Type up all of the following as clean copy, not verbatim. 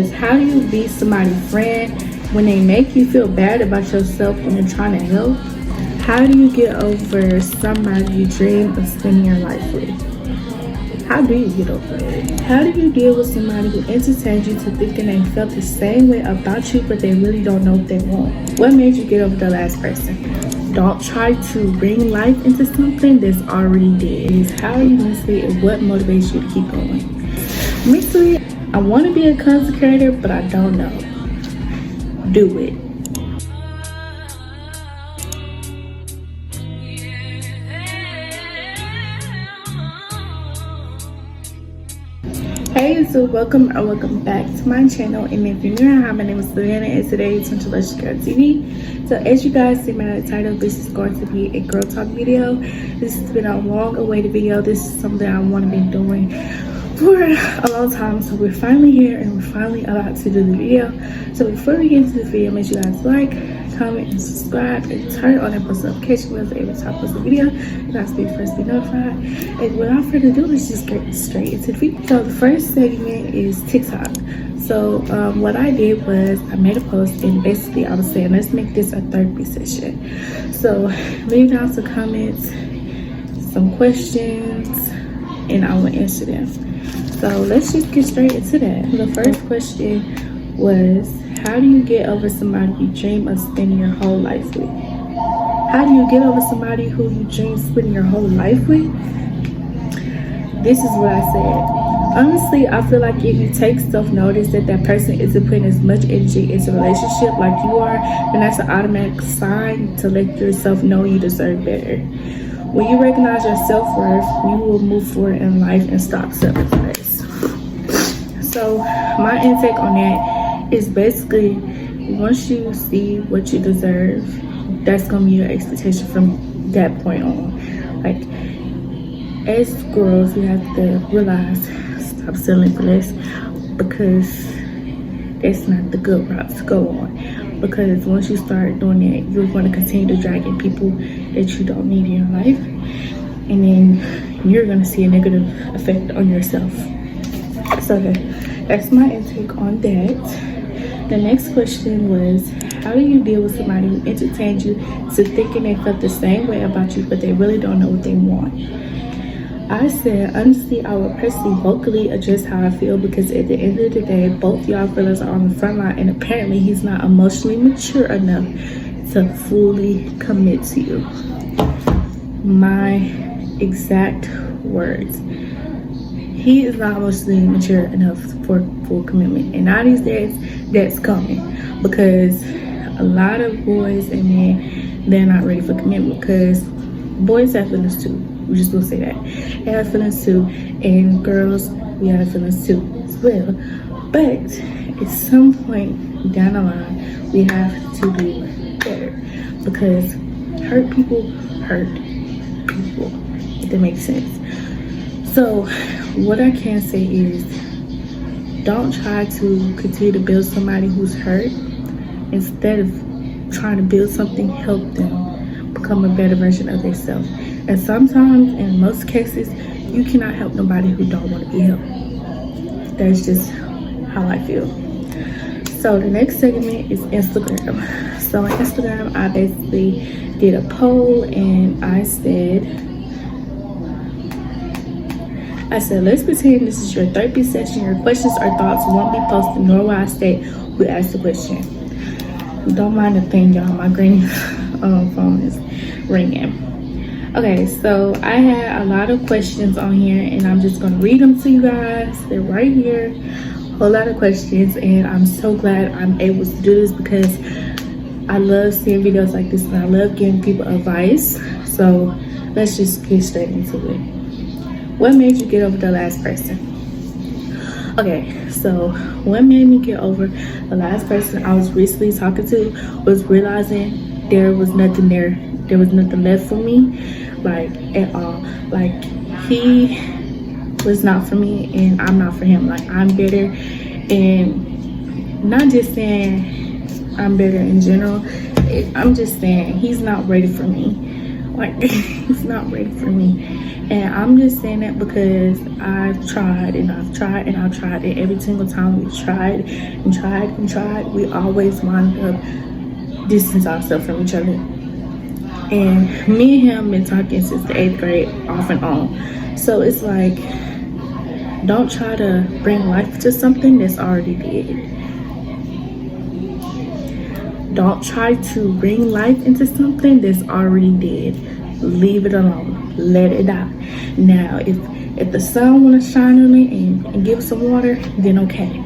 How do you be somebody's friend when they make you feel bad about yourself when you're trying to help? How do you get over somebody you dream of spending your life with? How do you get over it? How do you deal with somebody who entertains you to thinking they felt the same way about you but they really don't know what they want? What made you get over the last person? Don't try to bring life into something that's already dead. It's how you want to see it, what motivates you to keep going. Mentally, I want to be a content creator, but I don't know. Do it. Hey YouTube, welcome back to my channel. And if you're new, hi, my name is Savannah and today it's Luxury Girl TV. So as you guys see by the title, this is going to be a girl talk video. This has been a long awaited video. This is something I want to be doing for a long time, so we're finally here and we're finally about to do the video. So before we get into the video, make sure you guys like, comment, and subscribe, and turn on that post notification bell so every time I post a video, you guys be first to be notified. And without further ado, let's just get straight into the video. So the first segment is TikTok. So what I did was I made a post and basically I was saying let's make this a therapy session. So leave down some comments, some questions, and I will answer them. So let's just get straight into that. The first question was, how do you get over somebody you dream of spending your whole life with? How do you get over somebody who you dream of spending your whole life with? This is what I said. Honestly, I feel like if you take self-notice that that person isn't putting as much energy into a relationship like you are, then that's an automatic sign to let yourself know you deserve better. When you recognize your self-worth, you will move forward in life and stop settling for less. So my intake on that is basically, once you see what you deserve, that's gonna be your expectation from that point on. Like, as girls, we have to realize, stop settling for less, because that's not the good route to go on. Because once you start doing that, you're going to continue to drag in people that you don't need in your life, and then you're going to see a negative effect on yourself. So that's my intake on that. The next question was, how do you deal with somebody who entertains you to thinking they felt the same way about you but they really don't know what they want? I said, honestly, I would personally vocally address how I feel, because at the end of the day, both y'all fellas are on the front line, and apparently he's not emotionally mature enough to fully commit to you. My exact words. He is not emotionally mature enough for full commitment. And now these days, that's coming, because a lot of boys and men, they're not ready for commitment, because boys have feelings too. We just gonna say that. They have feelings too, and girls, we have feelings too as well. But at some point down the line, we have to do better, because hurt people hurt people, if that makes sense. So what I can say is, don't try to continue to build somebody who's hurt. Instead of trying to build something, help them become a better version of themselves. And sometimes, in most cases, you cannot help nobody who don't want to be helped. That's just how I feel. So the next segment is Instagram. So on Instagram, I basically did a poll, and I said, let's pretend this is your therapy session. Your questions or thoughts won't be posted, nor will I state who asked the question. Don't mind the thing, y'all. My granny phone is ringing. Okay, so I had a lot of questions on here, and I'm just gonna read them to you guys. They're right here, a whole lot of questions, and I'm so glad I'm able to do this, because I love seeing videos like this, and I love giving people advice. So let's just get straight into it. What made you get over the last person? Okay, so what made me get over the last person I was recently talking to was realizing there was nothing there. There was nothing left for me, like, at all. Like, he was not for me, and I'm not for him. Like, I'm better, and not just saying I'm better in general. I'm just saying he's not ready for me. Like, it's not ready for me. And I'm just saying that because I've tried and I've tried and I've tried, and every single time we've tried and tried and tried, we always wind up distance ourselves from each other. And me and him been talking since the 8th grade, off and on. So it's like, don't try to bring life to something that's already dead. Don't try to bring life into something that's already dead. Leave it alone. Let it die. Now, if the sun want to shine on it and give it some water, then okay.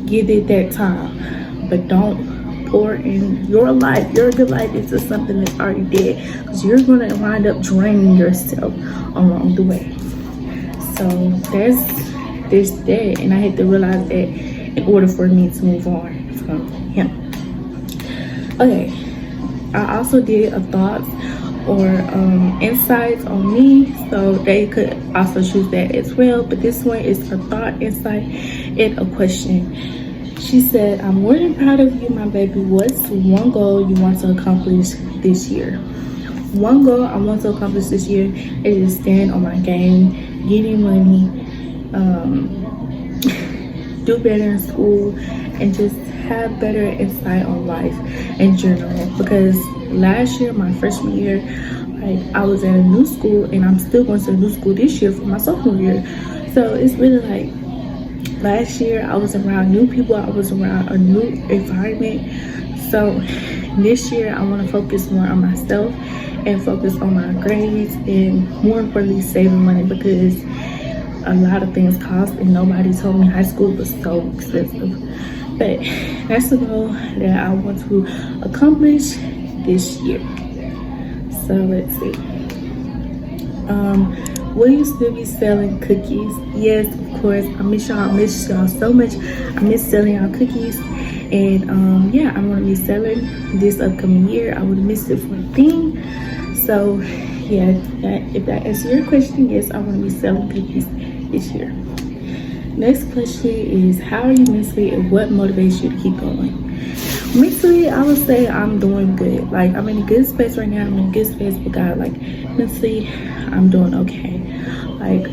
Give it that time. But don't pour in your life, your good life, into something that's already dead. Because you're going to wind up draining yourself along the way. So there's that. And I had to realize that in order for me to move on from him. Okay, I also did a thoughts or insights on me, so they could also choose that as well. But this one is a thought, insight, and a question. She said, I'm more than proud of you, my baby. What's one goal you want to accomplish this year? One goal I want to accomplish this year is to stand on my game, getting money, do better in school, and just have better insight on life in general. Because last year, my freshman year, like, I was in a new school, and I'm still going to a new school this year for my sophomore year. So it's really like, last year I was around new people, I was around a new environment. So this year I want to focus more on myself and focus on my grades, and more importantly, saving money, because a lot of things cost, and nobody told me high school was so expensive. But that's the goal that I want to accomplish this year. So let's see. Will you still be selling cookies? Yes, of course. I miss y'all. I miss y'all so much. I miss selling y'all cookies. And yeah, I'm gonna be selling this upcoming year. I would have missed it for a thing. So yeah, if that answers your question, yes, I'm gonna be selling cookies this year. Next question is, how are you mentally and what motivates you to keep going? Mentally, I would say I'm doing good. Like, I'm in a good space right now. I'm in a good space with God. Like, mentally, I'm doing okay. Like,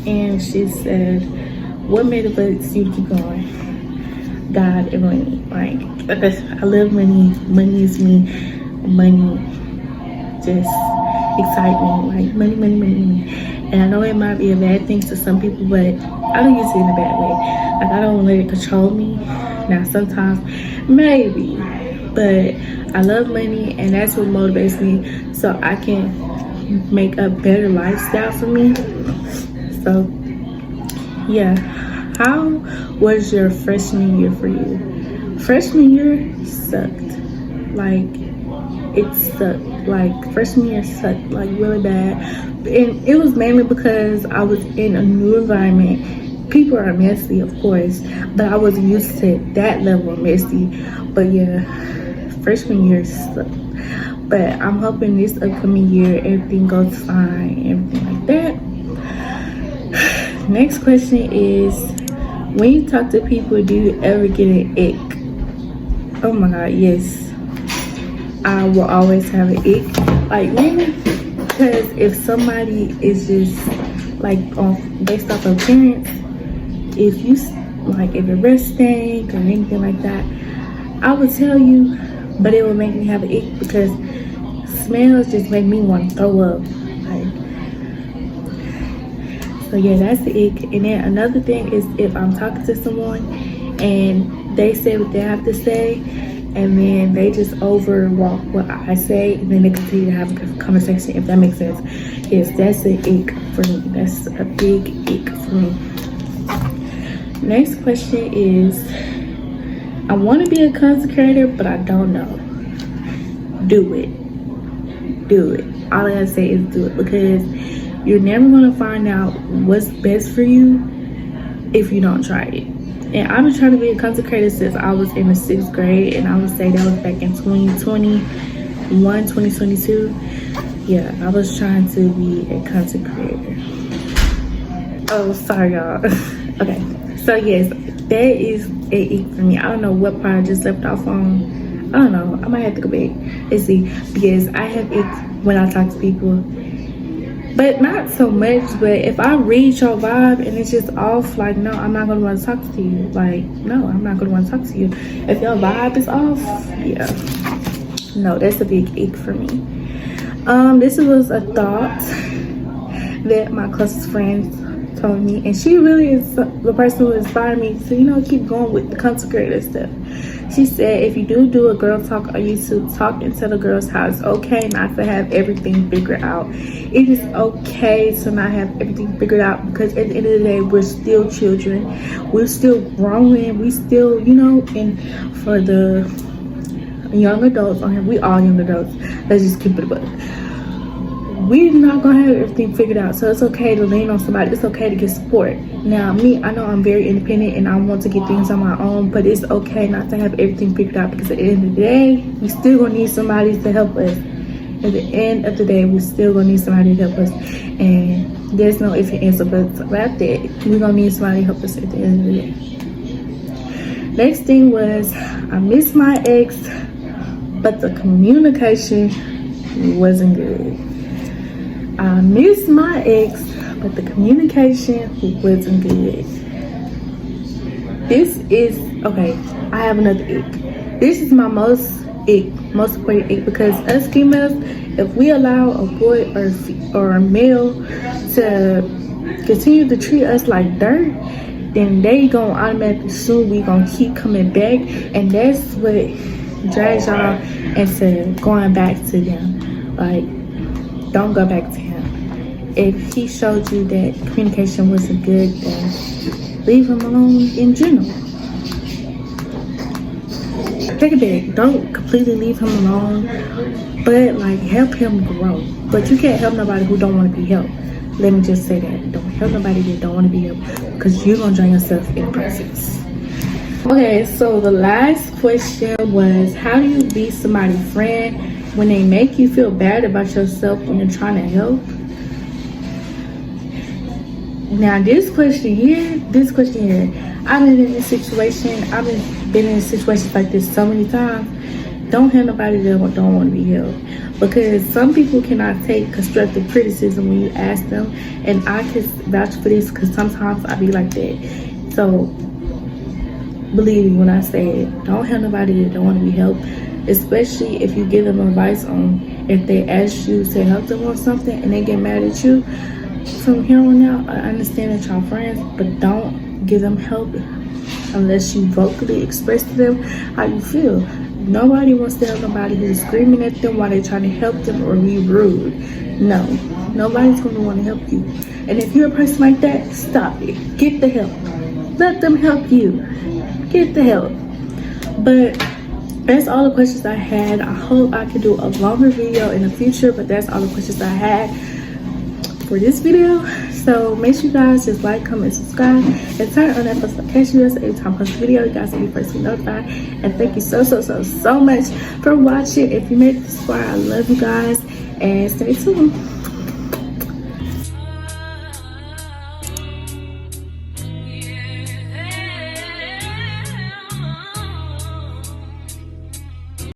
and she said, what motivates you to keep going? God and money. Like, I love money. Money is me. Money just excites me. Like, money, money, money, money. And I know it might be a bad thing to some people, but I don't use it in a bad way. Like, I don't let it control me. Now, sometimes, maybe, but I love money, and that's what motivates me, so I can make a better lifestyle for me. So, yeah. How was your freshman year for you? Freshman year sucked. Like, it sucked. Like, freshman year sucked, like, really bad. And it was mainly because I was in a new environment. People are messy, of course, but I wasn't used to that level of messy. But yeah, freshman year sucked. But I'm hoping this upcoming year everything goes fine, everything like that. Next question is, when you talk to people, do you ever get an ick? Oh my God, yes. I will always have an ick. Like, maybe because if somebody is just like based off of appearance, if you like, if your breath stink or anything like that, I would tell you, but it would make me have an ick because smells just make me want to throw up. Like, so yeah, that's the ick. And then another thing is, if I'm talking to someone and they say what they have to say, and then they just overwalk what I say, and then they continue to have a conversation, if that makes sense. Yes, that's an ick for me. That's a big ick for me. Next question is, I want to be a content creator, but I don't know. Do it. Do it. All I gotta say is do it, because you're never gonna find out what's best for you if you don't try it. And I've been trying to be a content creator since I was in the 6th grade, and I would say that was back in 2021, 2022. Yeah, I was trying to be a content creator. Oh, sorry, y'all. Okay, so yes, that is a ick for me. I don't know what part I just left off on. I don't know. I might have to go back and see, because I have ick when I talk to people, but not so much. But if I read your vibe and it's just off, like, no, I'm not gonna want to talk to you. Like, no, I'm not gonna want to talk to you. If your vibe is off, yeah, no, that's a big ick for me. This was a thought that my closest friend told me, and she really is the person who inspired me to, you know, keep going with the content creator stuff. She said, if you do a girl talk, I used to talk and tell the girls how it's okay not to have everything figured out. It is okay to not have everything figured out, because at the end of the day, we're still children. We're still growing. We still, you know, and for the young adults on here, we all young adults. Let's just keep it a buck. We're not gonna have everything figured out, so it's okay to lean on somebody. It's okay to get support. Now, me, I know I'm very independent and I want to get things on my own, but it's okay not to have everything figured out, because at the end of the day, we still gonna need somebody to help us. At the end of the day, we still gonna need somebody to help us, and there's no if and ands or buts about that. We're gonna need somebody to help us at the end of the day. Next thing was, I miss my ex, but the communication wasn't good. I miss my ex, but the communication wasn't good. This is, okay, I have another ick. This is my most important ick, because us females, if we allow a boy or a male to continue to treat us like dirt, then they gonna automatically assume we gonna keep coming back, and that's what drags y'all into going back to them. Like, don't go back to him. If he showed you that communication wasn't good, then leave him alone in general. Take it back. Don't completely leave him alone, but like, help him grow. But you can't help nobody who don't want to be helped. Let me just say that. Don't help nobody that don't want to be helped, because you're gonna drain yourself in the process. Okay, so the last question was, how do you be somebody's friend when they make you feel bad about yourself when you're trying to help? Now, this question here, I've been in this situation. I've been in situations like this so many times. Don't help nobody that don't want to be helped, because some people cannot take constructive criticism when you ask them, and I can vouch for this, because sometimes I be like that. So believe me when I say it, don't help nobody that don't want to be helped, especially if you give them advice on, if they ask you to help them on something and they get mad at you. From here on out, I understand that y'all friends, but don't give them help unless you vocally express to them how you feel. Nobody wants to help nobody who's screaming at them while they're trying to help them or be rude. No, nobody's going to want to help you. And if you're a person like that, stop it. Get the help. Let them help you. Get the help. But that's all the questions I had. I hope I can do a longer video in the future, but that's all the questions I had for this video. So make sure you guys just like, comment, subscribe, and turn on that post notification bell so every time I post a video, you guys will be first to be notified. And thank you so much for watching. If you made it this far, I love you guys, and stay tuned.